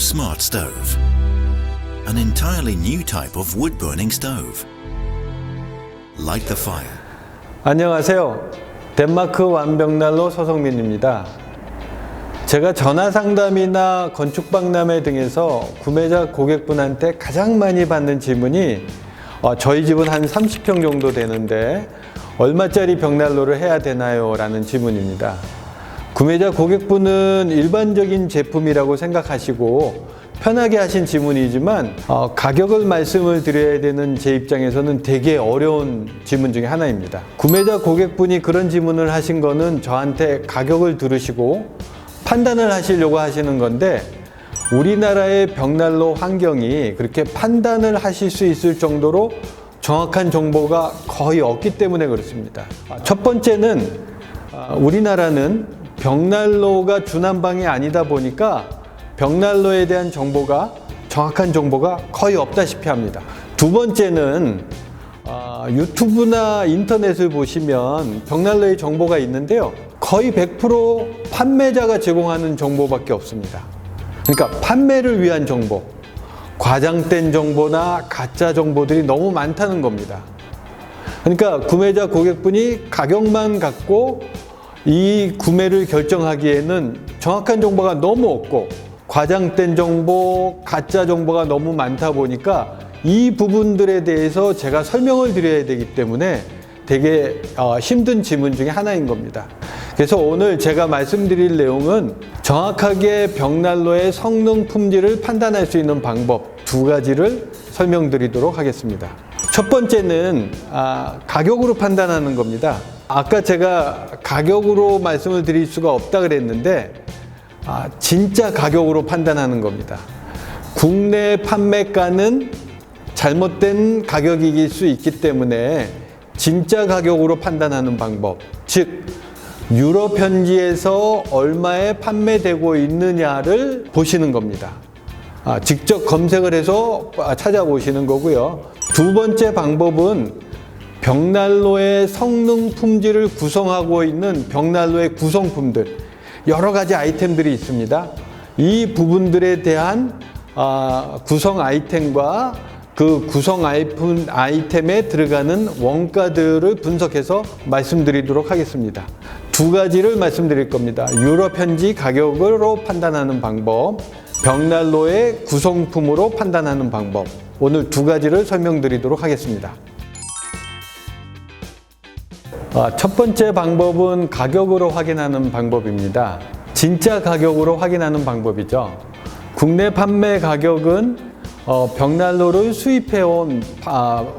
Smart Stove, an entirely new type of wood-burning stove. Light the fire. 안녕하세요. 덴마크 완벽난로 서성민입니다. 제가 전화상담이나 건축박람회 등에서 구매자 고객분한테 가장 많이 받는 질문이 저희 집은 한 30평 정도 되는데 얼마짜리 벽난로를 해야 되나요? 라는 질문입니다. 구매자 고객분은 일반적인 제품이라고 생각하시고 편하게 하신 질문이지만 가격을 말씀을 드려야 되는 제 입장에서는 되게 어려운 질문 중에 하나입니다. 구매자 고객분이 그런 질문을 하신 거는 저한테 가격을 들으시고 판단을 하시려고 하시는 건데 우리나라의 벽난로 환경이 그렇게 판단을 하실 수 있을 정도로 정확한 정보가 거의 없기 때문에 그렇습니다. 첫 번째는 우리나라는 벽난로가 주난방이 아니다 보니까 벽난로에 대한 정보가 정확한 정보가 거의 없다시피 합니다. 두 번째는 유튜브나 인터넷을 보시면 벽난로의 정보가 있는데요. 거의 100% 판매자가 제공하는 정보밖에 없습니다. 그러니까 판매를 위한 정보, 과장된 정보나 가짜 정보들이 너무 많다는 겁니다. 그러니까 구매자 고객분이 가격만 갖고 이 구매를 결정하기에는 정확한 정보가 너무 없고 과장된 정보, 가짜 정보가 너무 많다 보니까 이 부분들에 대해서 제가 설명을 드려야 되기 때문에 되게 힘든 질문 중에 하나인 겁니다. 그래서 오늘 제가 말씀드릴 내용은 정확하게 벽난로의 성능 품질을 판단할 수 있는 방법 두 가지를 설명드리도록 하겠습니다. 첫 번째는 가격으로 판단하는 겁니다. 아까 제가 가격으로 말씀을 드릴 수가 없다 그랬는데 진짜 가격으로 판단하는 겁니다. 국내 판매가는 잘못된 가격일 수 있기 때문에 진짜 가격으로 판단하는 방법, 즉 유럽 현지에서 얼마에 판매되고 있느냐를 보시는 겁니다. 직접 검색을 해서 찾아보시는 거고요. 두 번째 방법은 벽난로의 성능 품질을 구성하고 있는 벽난로의 구성품들, 여러 가지 아이템들이 있습니다. 이 부분들에 대한 구성 아이템과 그 구성 아이템에 들어가는 원가들을 분석해서 말씀드리도록 하겠습니다. 두 가지를 말씀드릴 겁니다. 유럽 현지 가격으로 판단하는 방법, 벽난로의 구성품으로 판단하는 방법. 오늘 두 가지를 설명드리도록 하겠습니다. 첫 번째 방법은 가격으로 확인하는 방법입니다. 진짜 가격으로 확인하는 방법이죠. 국내 판매 가격은 벽난로를 수입해온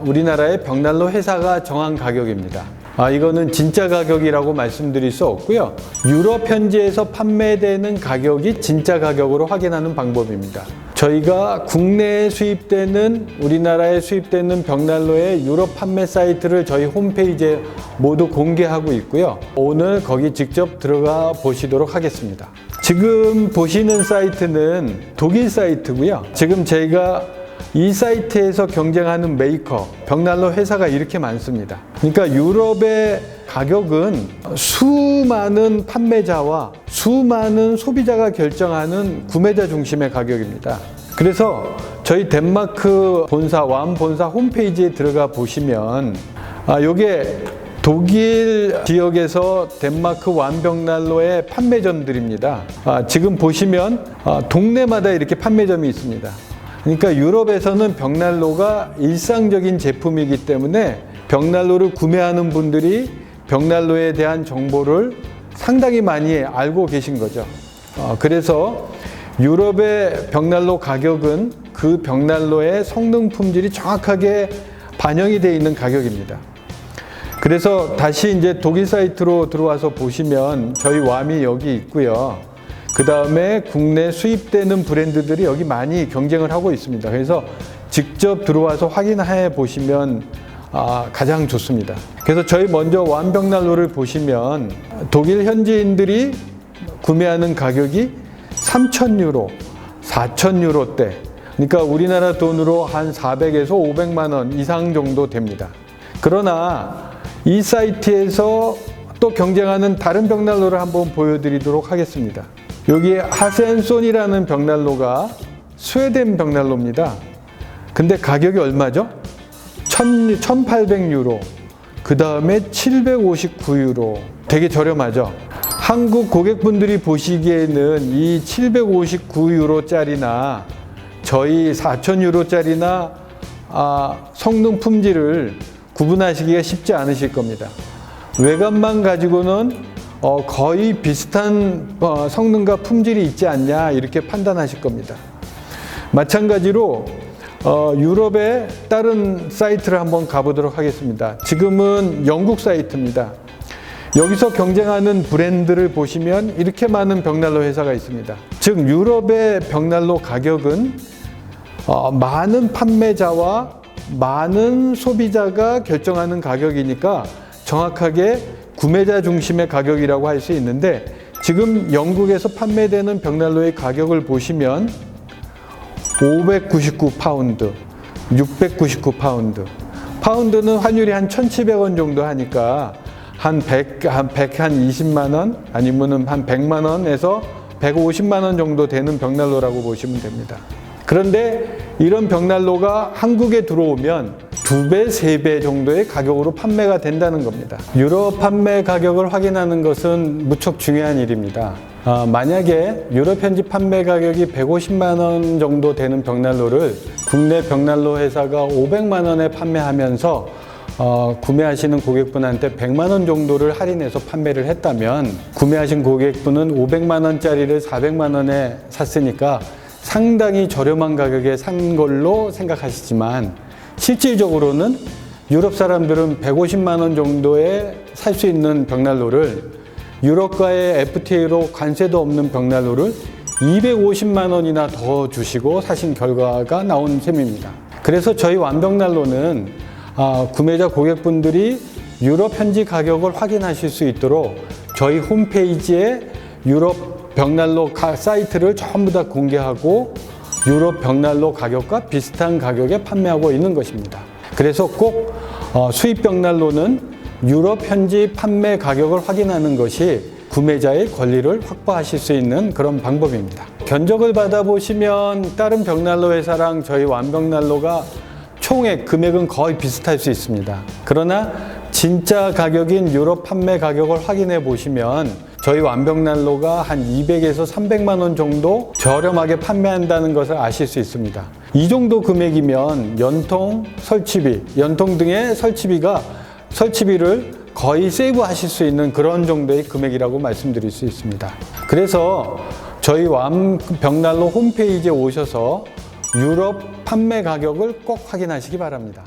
우리나라의 벽난로 회사가 정한 가격입니다. 이거는 진짜 가격이라고 말씀드릴 수 없고요. 유럽 현지에서 판매되는 가격이 진짜 가격으로 확인하는 방법입니다. 저희가 국내에 수입되는 우리나라에 수입되는 벽난로의 유럽 판매 사이트를 저희 홈페이지에 모두 공개하고 있고요. 오늘 거기 직접 들어가 보시도록 하겠습니다. 지금 보시는 사이트는 독일 사이트고요. 지금 저희가 이 사이트에서 경쟁하는 메이커, 벽난로 회사가 이렇게 많습니다. 그러니까 유럽의 가격은 수많은 판매자와 수많은 소비자가 결정하는 구매자 중심의 가격입니다. 그래서 저희 덴마크 본사, 완본사 홈페이지에 들어가 보시면 요게 독일 지역에서 덴마크 완벽난로의 판매점들입니다. 지금 보시면 동네마다 이렇게 판매점이 있습니다. 그러니까 유럽에서는 벽난로가 일상적인 제품이기 때문에 벽난로를 구매하는 분들이 벽난로에 대한 정보를 상당히 많이 알고 계신 거죠. 그래서 유럽의 벽난로 가격은 그 벽난로의 성능 품질이 정확하게 반영이 되어 있는 가격입니다. 그래서 다시 이제 독일 사이트로 들어와서 보시면 저희 왬이 여기 있고요. 그 다음에 국내 수입되는 브랜드들이 여기 많이 경쟁을 하고 있습니다. 그래서 직접 들어와서 확인해 보시면 가장 좋습니다. 그래서 저희 먼저 완벽난로를 보시면 독일 현지인들이 구매하는 가격이 3,000유로, 4,000유로대. 그러니까 우리나라 돈으로 한 400에서 500만 원 이상 정도 됩니다. 그러나 이 사이트에서 또 경쟁하는 다른 벽난로를 한번 보여드리도록 하겠습니다. 여기 하센손이라는 벽난로가 스웨덴 벽난로입니다. 근데 가격이 얼마죠? 1,800유로, 그 다음에 759유로. 되게 저렴하죠? 한국 고객분들이 보시기에는 이 759유로짜리나 저희 4,000유로짜리나 성능 품질을 구분하시기가 쉽지 않으실 겁니다. 외관만 가지고는 거의 비슷한 성능과 품질이 있지 않냐 이렇게 판단하실 겁니다. 마찬가지로 유럽의 다른 사이트를 한번 가보도록 하겠습니다. 지금은 영국 사이트입니다. 여기서 경쟁하는 브랜드를 보시면 이렇게 많은 벽난로 회사가 있습니다. 즉 유럽의 벽난로 가격은 많은 판매자와 많은 소비자가 결정하는 가격이니까 정확하게 구매자 중심의 가격이라고 할 수 있는데, 지금 영국에서 판매되는 벽난로의 가격을 보시면 599파운드, 699파운드. 파운드는 환율이 한 1,700원 정도 하니까 한 120만 원 아니면 한 100만 원에서 150만 원 정도 되는 벽난로라고 보시면 됩니다. 그런데 이런 벽난로가 한국에 들어오면 2배, 3배 정도의 가격으로 판매가 된다는 겁니다. 유럽 판매 가격을 확인하는 것은 무척 중요한 일입니다. 만약에 유럽 현지 판매 가격이 150만 원 정도 되는 벽난로를 국내 벽난로 회사가 500만 원에 판매하면서 구매하시는 고객분한테 100만 원 정도를 할인해서 판매를 했다면, 구매하신 고객분은 500만 원짜리를 400만 원에 샀으니까 상당히 저렴한 가격에 산 걸로 생각하시지만, 실질적으로는 유럽 사람들은 150만 원 정도에 살 수 있는 벽난로를, 유럽과의 FTA로 관세도 없는 벽난로를 250만 원이나 더 주시고 사신 결과가 나온 셈입니다. 그래서 저희 완벽난로는 구매자 고객분들이 유럽 현지 가격을 확인하실 수 있도록 저희 홈페이지에 유럽 벽난로 사이트를 전부 다 공개하고 유럽 벽난로 가격과 비슷한 가격에 판매하고 있는 것입니다. 그래서 꼭 수입 벽난로는 유럽 현지 판매 가격을 확인하는 것이 구매자의 권리를 확보하실 수 있는 그런 방법입니다. 견적을 받아보시면 다른 벽난로 회사랑 저희 완벽난로가 총액 금액은 거의 비슷할 수 있습니다. 그러나 진짜 가격인 유럽 판매 가격을 확인해 보시면 저희 완벽난로가 한 200에서 300만 원 정도 저렴하게 판매한다는 것을 아실 수 있습니다. 이 정도 금액이면 연통, 설치비, 연통 등의 설치비를 거의 세이브하실 수 있는 그런 정도의 금액이라고 말씀드릴 수 있습니다. 그래서 저희 완벽난로 홈페이지에 오셔서 유럽 판매 가격을 꼭 확인하시기 바랍니다.